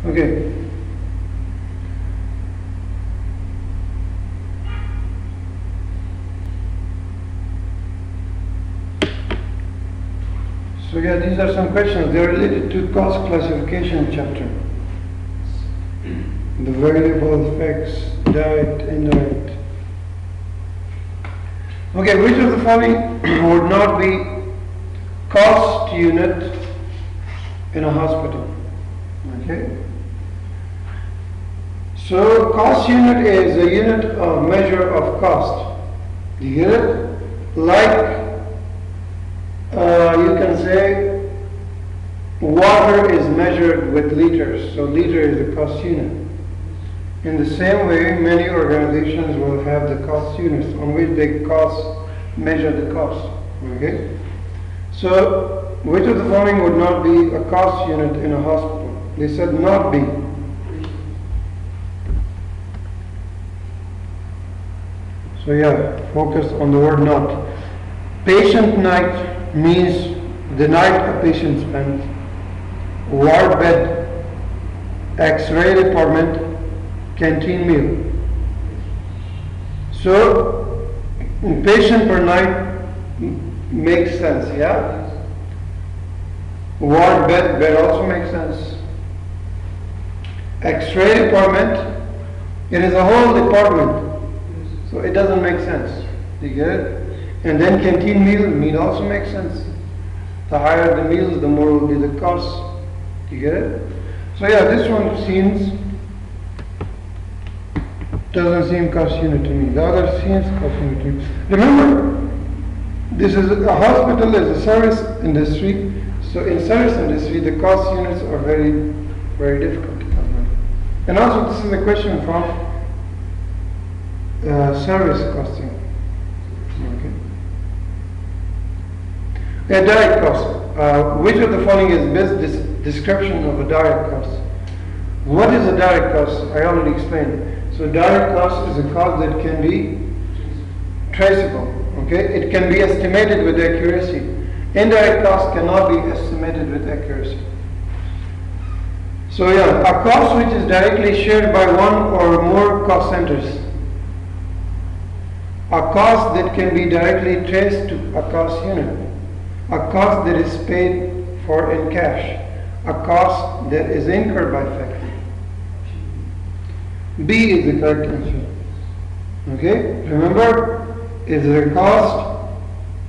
Okay. So yeah, these are some questions. They are related to cost classification chapter. The variable effects, direct, indirect. Okay, which of the following would not be cost unit in a hospital? Okay. So cost unit is a unit of measure of cost. Do you get it? Like you can say water is measured with liters, so liter is the cost unit. In the same way, many organizations will have the cost units on which they measure the cost. Okay? So, which of the following would not be a cost unit in a hospital? They said not be. So yeah, focus on the word not. Patient night means the night a patient spent. Ward bed, X-ray department, canteen meal. So, patient per night makes sense, yeah? Ward bed also makes sense. X-ray department, it is a whole department, so it doesn't make sense. You get it? And then canteen meal also makes sense. The higher the meals, the more will be the cost. You get it? So yeah, this one doesn't seem cost unit to me. The other seems cost unit to me. Remember, this is a hospital is a service industry. So in service industry, the cost units are very, very difficult to calculate. And also, this is a question from service costing. Okay. Yeah, direct cost. Which of the following is best description of a direct cost? What is a direct cost? I already explained. So direct cost is a cost that can be traceable. Okay, it can be estimated with accuracy. Indirect cost cannot be estimated with accuracy. So yeah, a cost which is directly shared by one or more cost centers. A cost that can be directly traced to a cost unit. A cost that is paid for in cash. A cost that is incurred by factory. B is the correct answer. Okay? Remember, it's a cost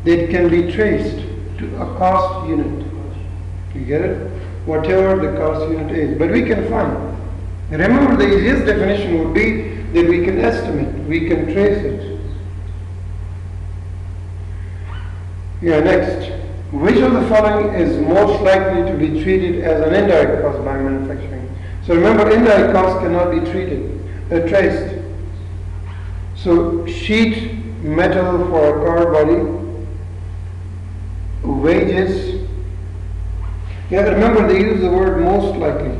that can be traced to a cost unit. You get it? Whatever the cost unit is. But we can find. Remember, the easiest definition would be that we can estimate, we can trace it. Yeah, next. Which of the following is most likely to be treated as an indirect cost by manufacturing? So remember, indirect costs cannot be traced. So sheet metal for a car body, wages. Yeah, remember they use the word most likely.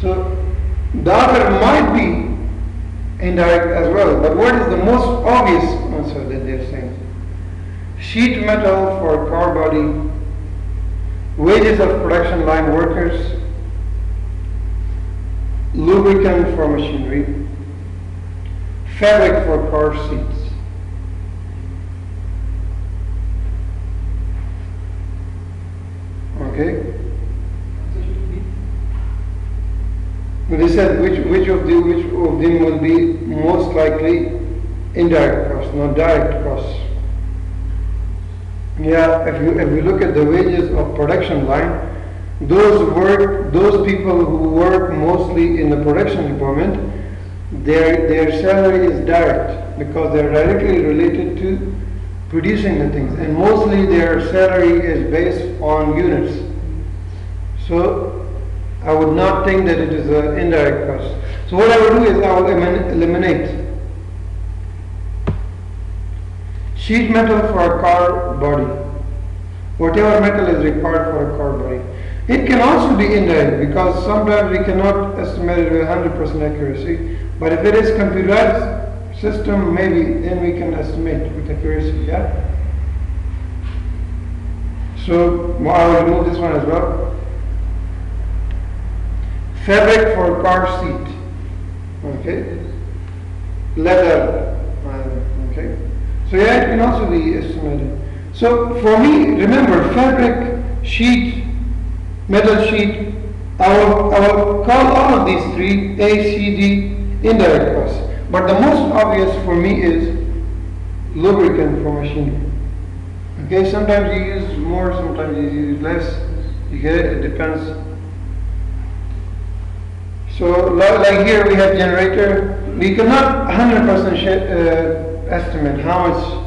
So the other might be indirect as well, but what is the most obvious answer that they're saying? Sheet metal for a car body, wages of production line workers, lubricant for machinery, fabric for car seats. Okay? They said which of them will be most likely indirect costs, not direct costs. Yeah, if you look at the wages of production line, those people who work mostly in the production department, their salary is direct because they're directly related to producing the things, and mostly their salary is based on units. So I would not think that it is an indirect cost. So what I will do is I will eliminate sheet metal for a car body. Whatever metal is required for a car body. It can also be indirect because sometimes we cannot estimate it with 100% accuracy. But if it is computerized system, maybe then we can estimate with accuracy. Yeah. So I will remove this one as well. Fabric for car seat. Okay. Leather. Okay. So yeah, it can also be estimated. So for me, remember, fabric, sheet, metal sheet, I will call all of these three A, C, D indirect costs. But the most obvious for me is lubricant for machinery. Okay, sometimes you use more, sometimes you use less. You get it? It depends. So like here we have generator. We cannot 100% estimate how much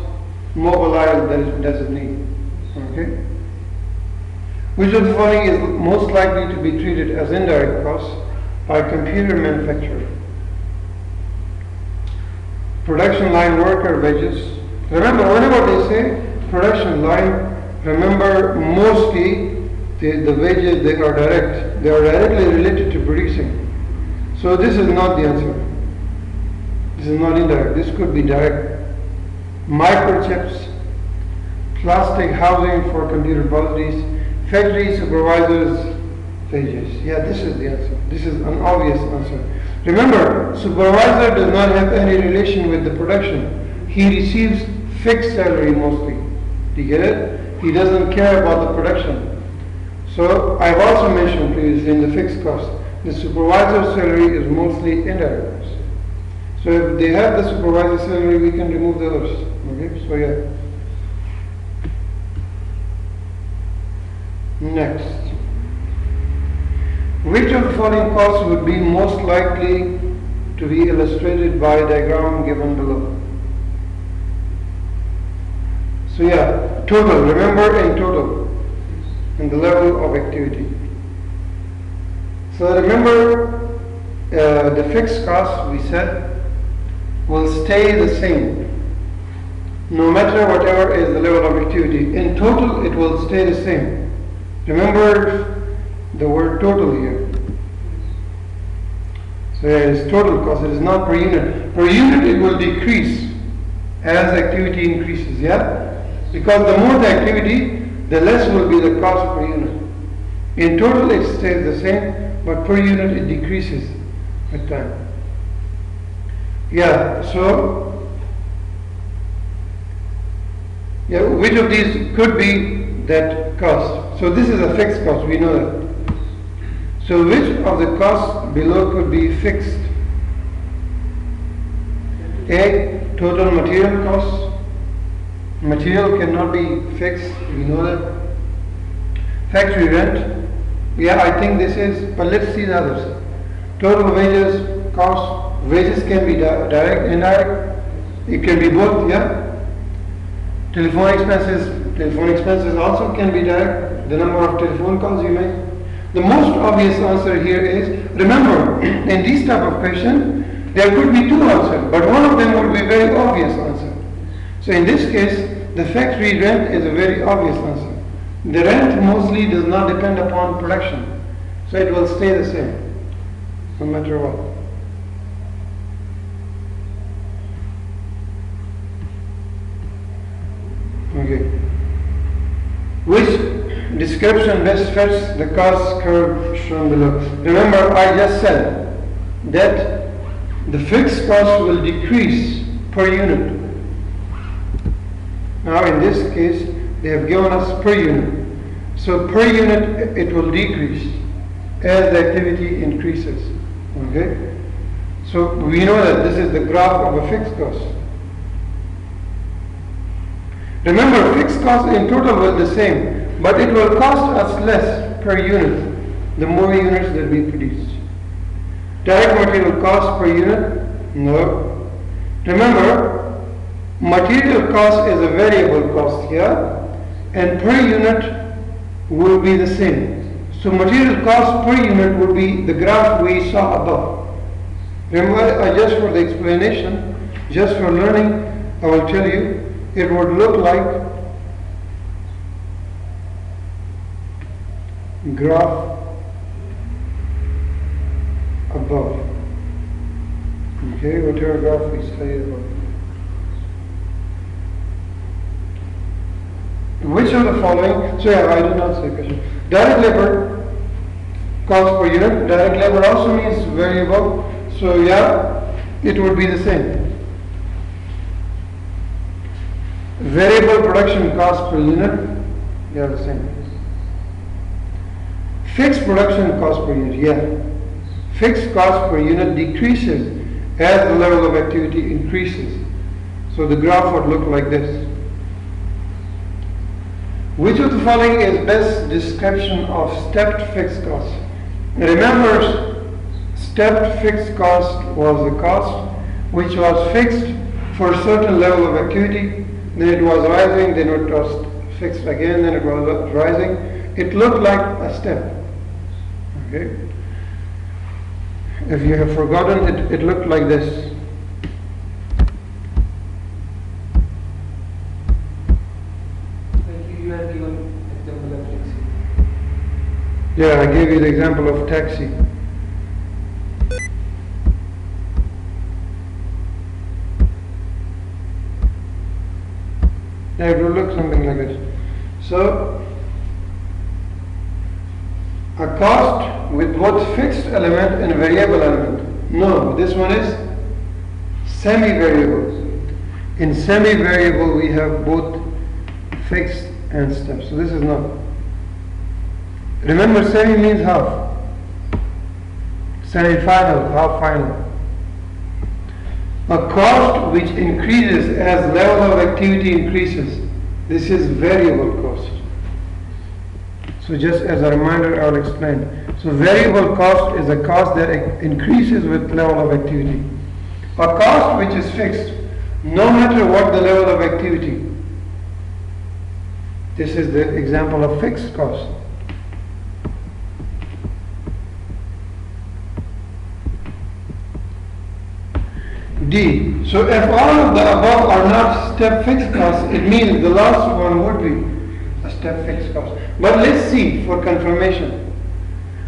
mobile oil does it need. Okay. Which of the following is most likely to be treated as indirect costs by computer manufacturer? Production line worker wages. Remember, whenever they say production line, remember mostly the wages they are directly related to producing. So this is not the answer. This is not indirect. This could be direct. Microchips, plastic housing for computer policies, factory supervisors' wages. Yeah, this is the answer. This is an obvious answer. Remember, supervisor does not have any relation with the production. He receives fixed salary mostly. Do you get it? He doesn't care about the production. So I've also mentioned previously in the fixed cost, the supervisor's salary is mostly indirect cost. So if they have the supervisor's salary, we can remove the others. Okay, so yeah. Next. Which of the following costs would be most likely to be illustrated by a diagram given below? So yeah, total. Remember, in total, in the level of activity. So remember, the fixed cost, we said, will stay the same no matter whatever is the level of activity. In total, it will stay the same. Remember the word total here. So yeah, it's total cost, it is not per unit. Per unit it will decrease as activity increases, yeah? Because the more the activity, the less will be the cost per unit. In total it stays the same, but per unit it decreases with time. Yeah, so yeah, which of these could be that cost? So this is a fixed cost, we know that. So which of the costs below could be fixed? A, total material costs. Material cannot be fixed, we know that. Factory rent. Yeah, I think this is, but let's see the others. Total wages, costs. Wages can be direct, indirect. It can be both, yeah. Telephone expenses also can be direct. The number of telephone calls you make. The most obvious answer here is, remember, in these type of question, there could be two answers, but one of them would be very obvious answer. So in this case, the factory rent is a very obvious answer. The rent mostly does not depend upon production, so it will stay the same, no matter what. Okay. Which description best fits the cost curve shown below? Remember, I just said that the fixed cost will decrease per unit. Now in this case, they have given us per unit. So per unit it will decrease as the activity increases. Okay? So we know that this is the graph of a fixed cost. Remember, fixed cost in total will be the same, but it will cost us less per unit the more units that we produce. Direct material cost per unit? No. Remember, material cost is a variable cost here, and per unit will be the same. So material cost per unit would be the graph we saw above. Remember, just for the explanation, just for learning, I will tell you, it would look like graph above. Okay, whatever graph we studied above. Which of the following, so yeah, I did not say question. Direct labor cost per unit. Direct labor also means variable, so yeah, it would be the same. Variable production cost per unit, yeah, the same. Fixed production cost per unit, yeah. Fixed cost per unit decreases as the level of activity increases. So the graph would look like this. Which of the following is best description of stepped fixed cost? Remember, stepped fixed cost was the cost which was fixed for a certain level of activity, then it was rising, then it was fixed again, then it was rising. It looked like a step. Okay? If you have forgotten, it looked like this. You have given example of taxi. Yeah, I gave you the example of taxi. Yeah, it will look something like this. So, a cost with both fixed element and variable element. No, this one is semi-variable. In semi-variable we have both fixed and steps. So this is not. Remember, semi means half. Semi-final, half final. A cost which increases as level of activity increases. This is variable cost. So just as a reminder, I will explain. So variable cost is a cost that increases with level of activity. A cost which is fixed, no matter what the level of activity. This is the example of fixed cost. D. So if all of the above are not step fixed costs, it means the last one would be a step fixed cost. But let's see for confirmation.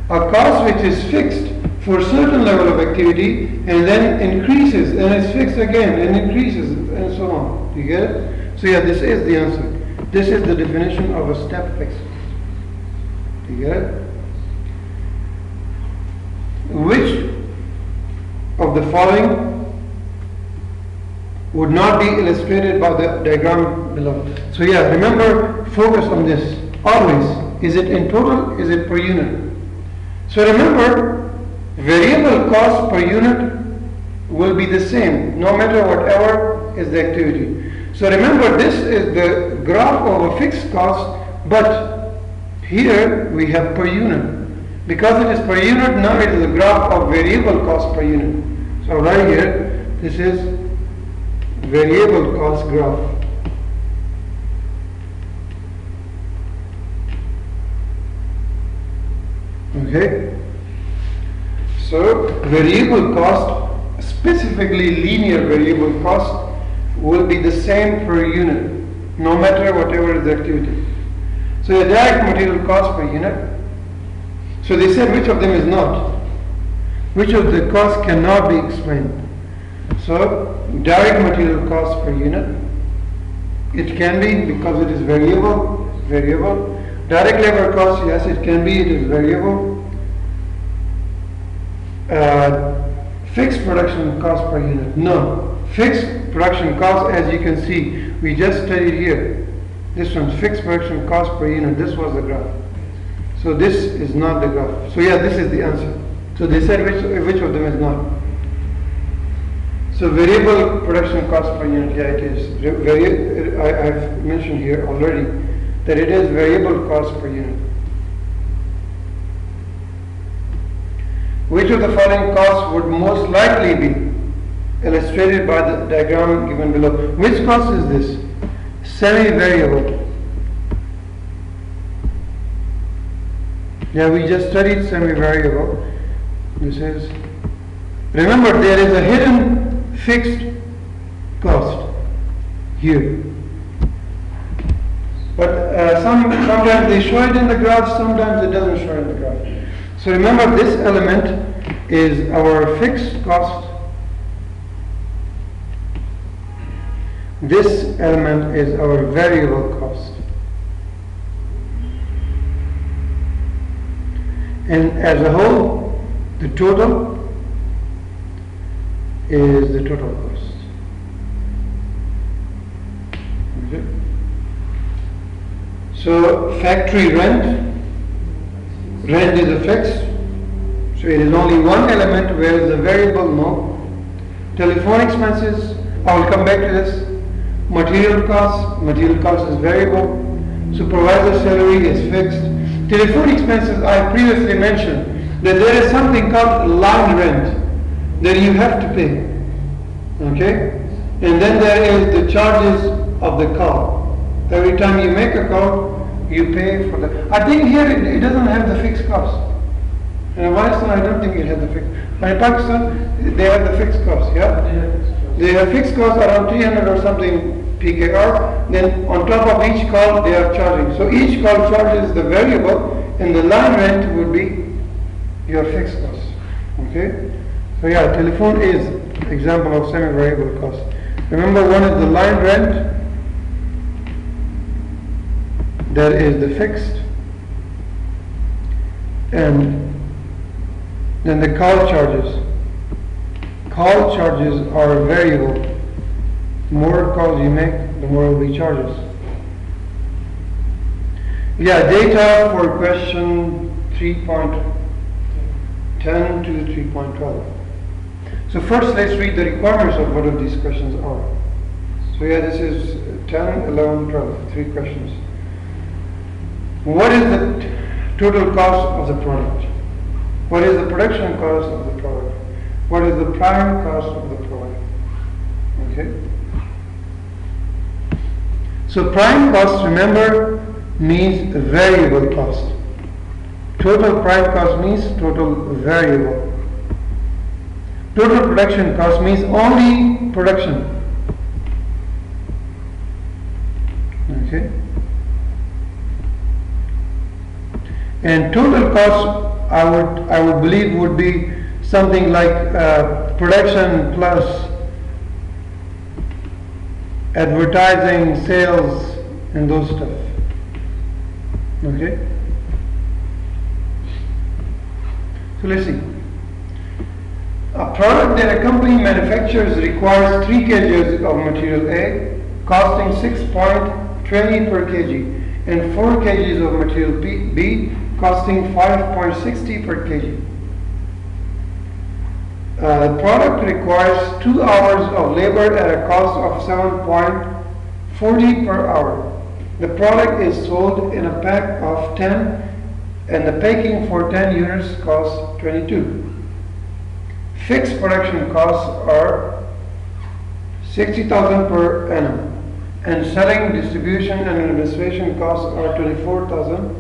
A cost which is fixed for a certain level of activity and then increases and is fixed again and increases and so on. Do you get it? So yeah, this is the answer. This is the definition of a step fixed. Do you get it? Which of the following would not be illustrated by the diagram below? So yeah, remember, focus on this. Always, is it in total, is it per unit? So remember, variable cost per unit will be the same, no matter whatever is the activity. So remember, this is the graph of a fixed cost, but here we have per unit. Because it is per unit, now it is a graph of variable cost per unit. So right here, this is variable cost graph. Okay? So variable cost, specifically linear variable cost, will be the same per unit, no matter whatever is the activity. So the direct material cost per unit. So they said which of them is not. Which of the costs cannot be explained. So direct material cost per unit, it can be because it is variable. Direct labor cost, yes, it can be, it is variable. Fixed production cost per unit, no. Fixed production cost, as you can see, we just studied here. This one's fixed production cost per unit. This was the graph. So this is not the graph. So yeah, this is the answer. So they said which of them is not. So variable production cost per unit, yeah, it is. I've mentioned here already that it is variable cost per unit. Which of the following costs would most likely be illustrated by the diagram given below? Which cost is this? Semi-variable. Yeah, we just studied semi-variable. This is, remember, there is a hidden fixed cost here. But sometimes they show it in the graph, sometimes it doesn't show in the graph. So remember, this element is our fixed cost. This element is our variable cost. And as a whole, the total is the total cost. Okay. So factory rent is a fixed, so it is only one element, whereas the variable no. Telephone expenses, I will come back to this. Material cost is variable. Supervisor salary is fixed. Telephone expenses, I previously mentioned that there is something called line rent that you have to pay. Okay? And then there is the charges of the call. Every time you make a call, you pay for that. I think here it doesn't have the fixed cost. In Afghanistan, I don't think it has the fixed. But in Pakistan, they have the fixed cost, yeah? They have fixed cost around 300 or something PKR. Then on top of each call, they are charging. So each call charges the variable, and the line rent would be your fixed cost. Okay? So yeah, telephone is example of semi-variable cost. Remember, one is the line rent, that is the fixed, and then the call charges. Call charges are variable. The more calls you make, the more will be charges. Yeah, data for question 3.10 to 3.12. So first let's read the requirements of what of these questions are. So yeah, this is 10, 11, 12, 3 questions. What is the total cost of the product? What is the production cost of the product? What is the prime cost of the product? Okay. So prime cost, remember, means variable cost. Total prime cost means total variable. Total production cost means only production. Okay. And total cost, I would believe, would be something like production plus advertising, sales, and those stuff. Okay. So let's see. A product that a company manufactures requires 3 kg of material A, costing 6.20 per kg, and 4 kg of material B, costing 5.60 per kg. The product requires 2 hours of labor at a cost of 7.40 per hour. The product is sold in a pack of 10, and the packing for 10 units costs 22. Fixed production costs are 60,000 per annum, and selling, distribution, and administration costs are 24,000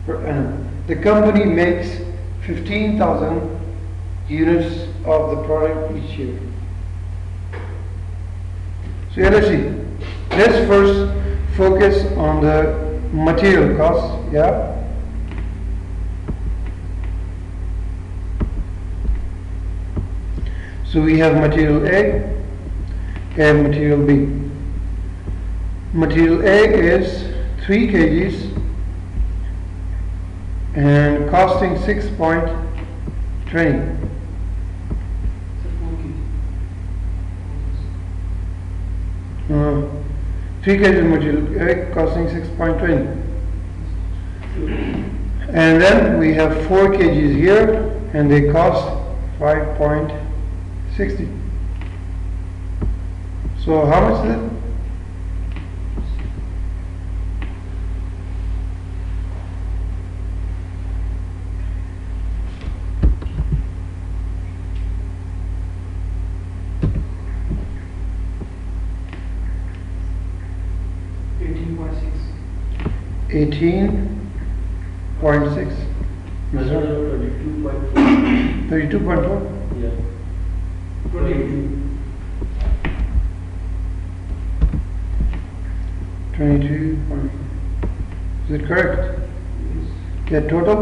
per annum. The company makes 15,000 units of the product each year. So yeah, let's see. Let's first focus on the material costs. Yeah. So we have material A and material B. Material A is 3 kgs and costing 6.20. 3 kg material A costing 6.20. And then we have 4 kgs here, and they cost 5.60. So how much is it? $18.6. 32.4? Yeah. 22. Is it correct? Yes. Yeah, total?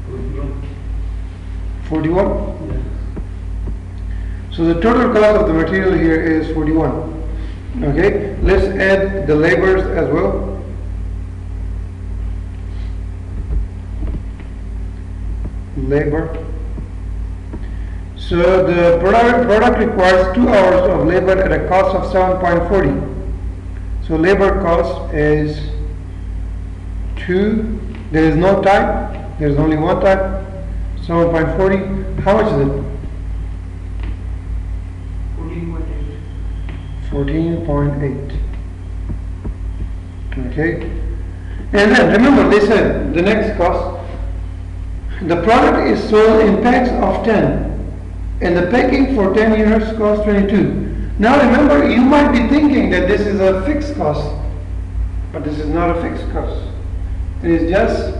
Yeah. 41? So the total cost of the material here is 41. Okay, let's add the labors as well. Labor. So the product requires 2 hours of labor at a cost of 7.40. So labor cost is 2. There is no type. There is only one type. 7.40. How much is it? 14.8. Okay. And then remember they said the next cost. The product is sold in packs of 10. And the packing for 10 units costs 22. Now remember, you might be thinking that this is a fixed cost, but this is not a fixed cost. It is just,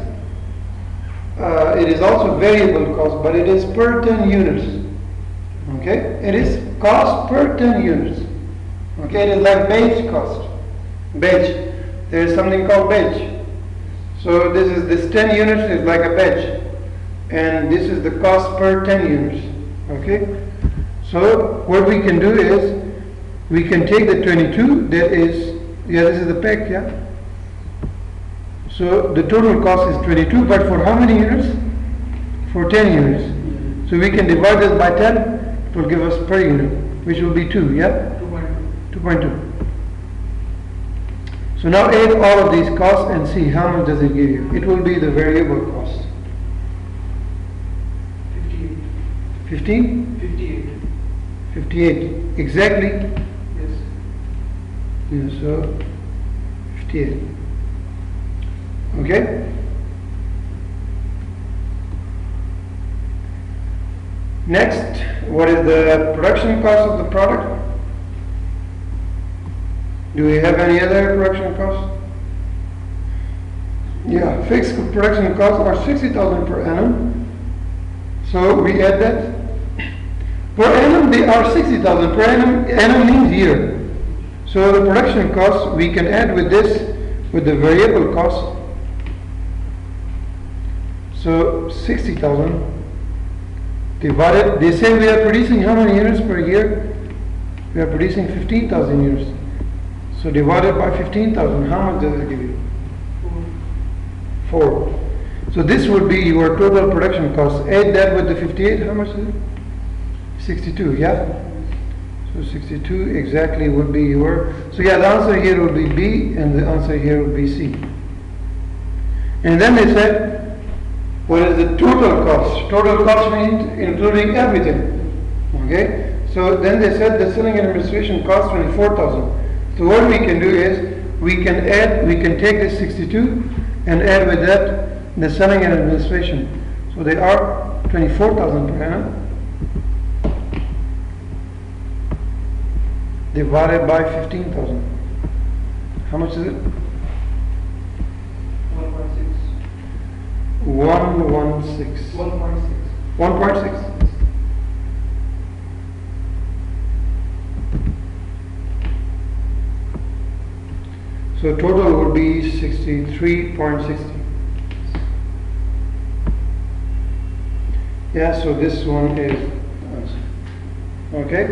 it is also variable cost, but it is per 10 units. Okay, it is cost per 10 units. Okay, it is like batch cost. Batch. There is something called batch. So this 10 units is like a batch, and this is the cost per 10 units. Okay, so what we can do is we can take the 22, that is, this is the pack, so the total cost is 22, but for how many units? For 10 units. So we can divide this by 10, it will give us per unit, which will be 2, 2.2. So now add all of these costs and see how much does it give you. It will be the variable cost. 15? 58. 58. Exactly? Yes. Yeah, so 58. Okay? Next, what is the production cost of the product? Do we have any other production costs? Yeah, fixed production costs are 60,000 per annum. So we add that. Per annum they are 60,000 per annum. Annum means year. So the production cost we can add with this, with the variable cost. So 60,000 divided. They say we are producing how many units per year? We are producing 15,000 units. So divided by 15,000, how much does it give you? 4. So this would be your total production cost. Add that with the 58, how much is it? 62, So 62 exactly would be your, so the answer here would be B and the answer here would be C. And then they said, what is the total cost? Total cost means including everything. Okay? So then they said the selling and administration cost 24,000. So what we can do is, we can take this 62 and add with that the selling and administration. So they are 24,000 per annum divided by 15,000. How much is it? 1.6. 116. 1.6. 1.6. So total would be 63.60. So this one is answer. Okay.